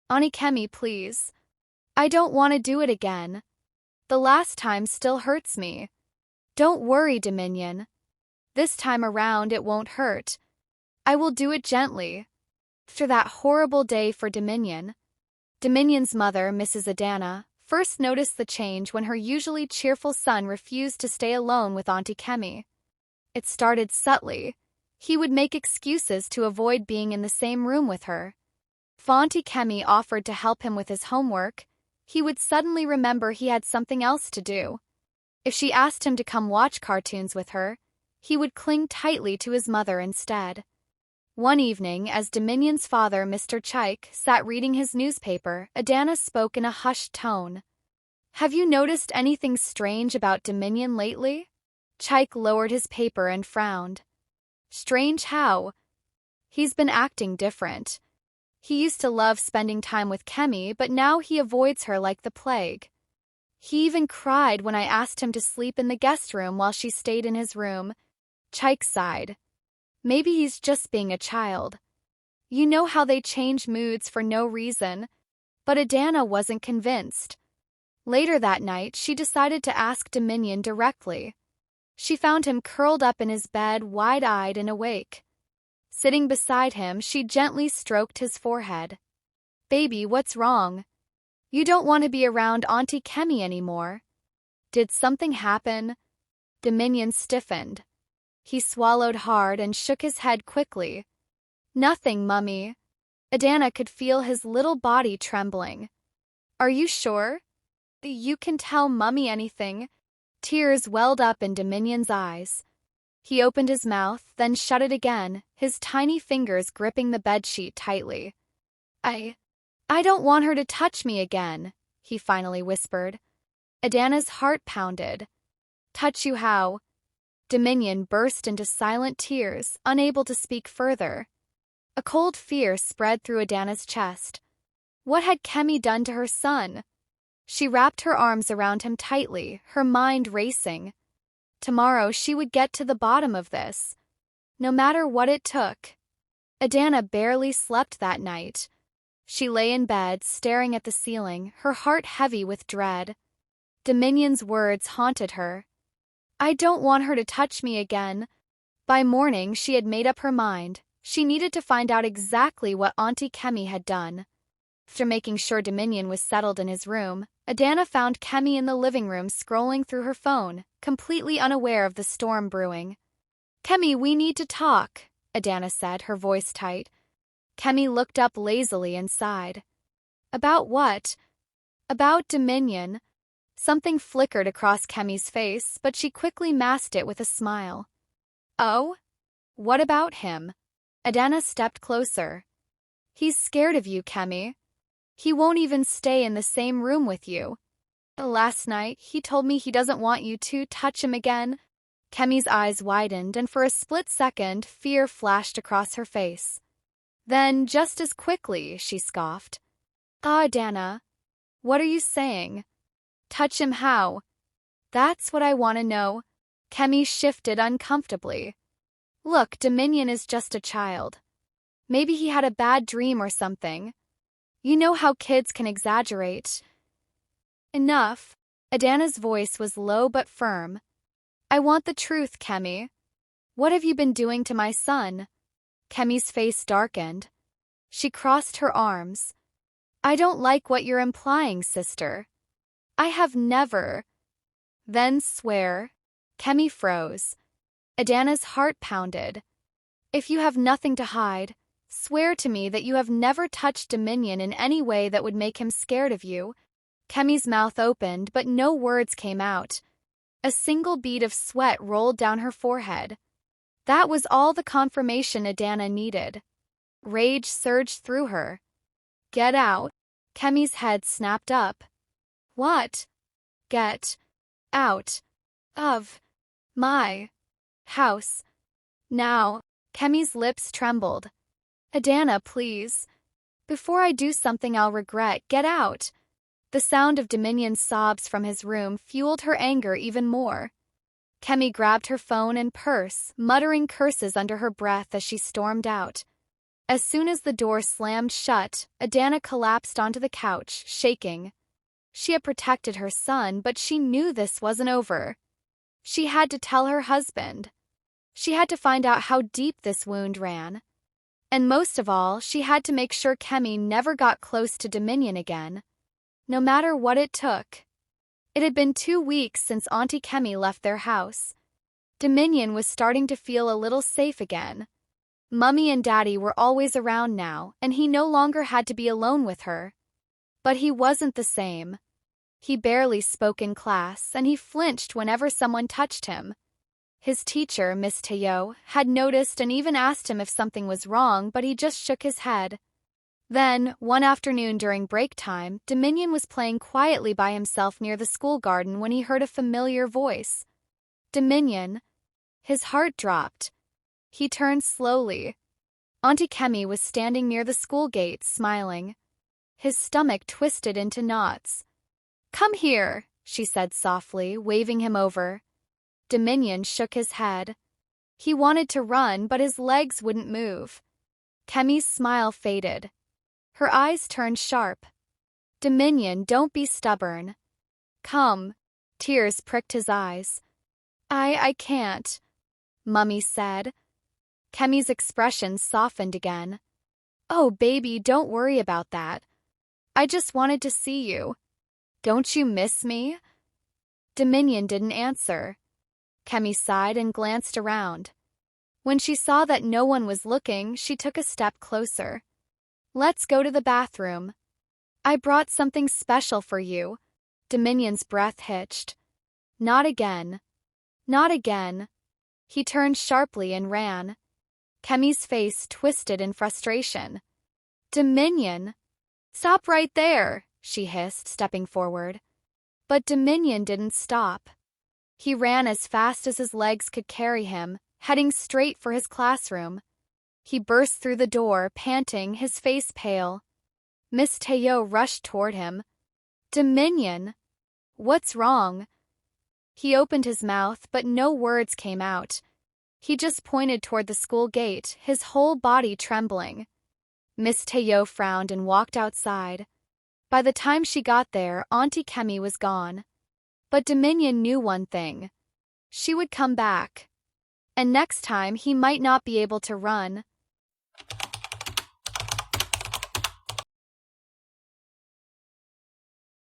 Auntie Kemi, please. I don't want to do it again. The last time still hurts me. Don't worry, Dominion. This time around it won't hurt. I will do it gently. After that horrible day for Dominion, Dominion's mother, Mrs. Adana, first noticed the change when her usually cheerful son refused to stay alone with Auntie Kemi. It started subtly. He would make excuses to avoid being in the same room with her. If Auntie Kemi offered to help him with his homework, he would suddenly remember he had something else to do. If she asked him to come watch cartoons with her, he would cling tightly to his mother instead. One evening, as Dominion's father, Mr. Chaik, sat reading his newspaper, Adana spoke in a hushed tone. Have you noticed anything strange about Dominion lately? Chaik lowered his paper and frowned. Strange how? He's been acting different. He used to love spending time with Kemi, but now he avoids her like the plague. He even cried when I asked him to sleep in the guest room while she stayed in his room. Chaik sighed. Maybe he's just being a child. You know how they change moods for no reason. But Adana wasn't convinced. Later that night, she decided to ask Dominion directly. She found him curled up in his bed, wide-eyed and awake. Sitting beside him, she gently stroked his forehead. Baby, what's wrong? You don't want to be around Auntie Kemi anymore. Did something happen? Dominion stiffened. He swallowed hard and shook his head quickly. Nothing, Mummy. Adana could feel his little body trembling. Are you sure? You can tell Mummy anything. Tears welled up in Dominion's eyes. He opened his mouth, then shut it again, his tiny fingers gripping the bedsheet tightly. I don't want her to touch me again, he finally whispered. Adana's heart pounded. Touch you how? Dominion burst into silent tears, unable to speak further. A cold fear spread through Adana's chest. What had Kemi done to her son? She wrapped her arms around him tightly, her mind racing. Tomorrow she would get to the bottom of this, no matter what it took. Adana barely slept that night. She lay in bed, staring at the ceiling, her heart heavy with dread. Dominion's words haunted her. I don't want her to touch me again. By morning, she had made up her mind. She needed to find out exactly what Auntie Kemi had done. After making sure Dominion was settled in his room, Adana found Kemi in the living room scrolling through her phone, completely unaware of the storm brewing. Kemi, we need to talk, Adana said, her voice tight. Kemi looked up lazily and sighed. About what? About Dominion. Something flickered across Kemi's face, but she quickly masked it with a smile. Oh? What about him? Adana stepped closer. He's scared of you, Kemi. He won't even stay in the same room with you. Last night, he told me he doesn't want you to touch him again. Kemi's eyes widened, and for a split second, fear flashed across her face. Then, just as quickly, she scoffed. Ah, Adana, what are you saying? Touch him how? That's what I want to know. Kemi shifted uncomfortably. Look, Dominion is just a child. Maybe he had a bad dream or something. You know how kids can exaggerate. Enough. Adana's voice was low but firm. I want the truth, Kemi. What have you been doing to my son? Kemi's face darkened. She crossed her arms. I don't like what you're implying, sister. I have never. Then swear. Kemi froze. Adana's heart pounded. If you have nothing to hide, swear to me that you have never touched Dominion in any way that would make him scared of you. Kemi's mouth opened, but no words came out. A single bead of sweat rolled down her forehead. That was all the confirmation Adana needed. Rage surged through her. Get out. Kemi's head snapped up. What? Get out of my house. Now. Kemi's lips trembled. Adana, please. Before I do something I'll regret, get out. The sound of Dominion's sobs from his room fueled her anger even more. Kemi grabbed her phone and purse, muttering curses under her breath as she stormed out. As soon as the door slammed shut, Adana collapsed onto the couch, shaking. She had protected her son, but she knew this wasn't over. She had to tell her husband. She had to find out how deep this wound ran. And most of all, she had to make sure Kemi never got close to Dominion again, no matter what it took. It had been 2 weeks since Auntie Kemi left their house. Dominion was starting to feel a little safe again. Mummy and Daddy were always around now, and he no longer had to be alone with her. But he wasn't the same. He barely spoke in class, and he flinched whenever someone touched him. His teacher, Miss Teo, had noticed and even asked him if something was wrong, but he just shook his head. Then, one afternoon during break time, Dominion was playing quietly by himself near the school garden when he heard a familiar voice. Dominion. His heart dropped. He turned slowly. Auntie Kemi was standing near the school gate, smiling. His stomach twisted into knots. "Come here," she said softly, waving him over. Dominion shook his head. He wanted to run, but his legs wouldn't move. Kemi's smile faded. Her eyes turned sharp. "Dominion, don't be stubborn." "Come." Tears pricked his eyes. I can't," Mummy said. Kemi's expression softened again. "Oh, baby, don't worry about that. I just wanted to see you. Don't you miss me?" Dominion didn't answer. Kemi sighed and glanced around. When she saw that no one was looking, she took a step closer. "Let's go to the bathroom. I brought something special for you." Dominion's breath hitched. Not again. Not again. He turned sharply and ran. Kemi's face twisted in frustration. "Dominion!" "Stop right there," she hissed, stepping forward. But Dominion didn't stop. He ran as fast as his legs could carry him, heading straight for his classroom. He burst through the door, panting, his face pale. Miss Teo rushed toward him. "Dominion! What's wrong?" He opened his mouth, but no words came out. He just pointed toward the school gate, his whole body trembling. Miss Teo frowned and walked outside. By the time she got there, Auntie Kemi was gone. But Dominion knew one thing. She would come back. And next time, he might not be able to run.